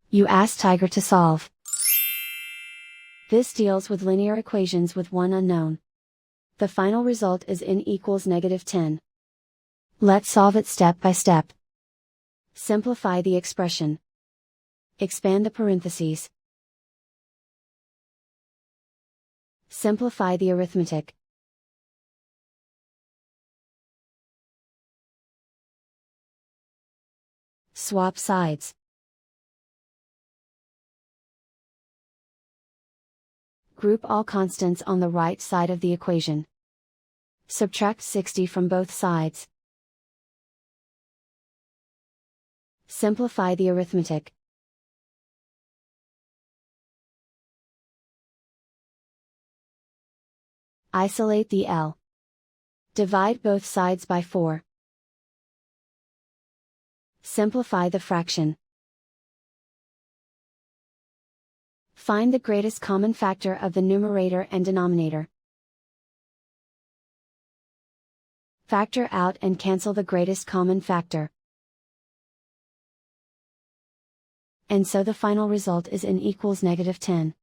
You ask Tiger to solve. This deals with linear equations with one unknown. The final result is n equals -10. Let's solve it step by step. Simplify the expression. Expand the parentheses. Simplify the arithmetic. Swap sides. Group all constants on the right side of the equation. Subtract 60 from both sides. Simplify the arithmetic. Isolate the L. Divide both sides by 4. Simplify the fraction. Find the greatest common factor of the numerator and denominator. Factor out and cancel the greatest common factor. And so the final result is n equals -10.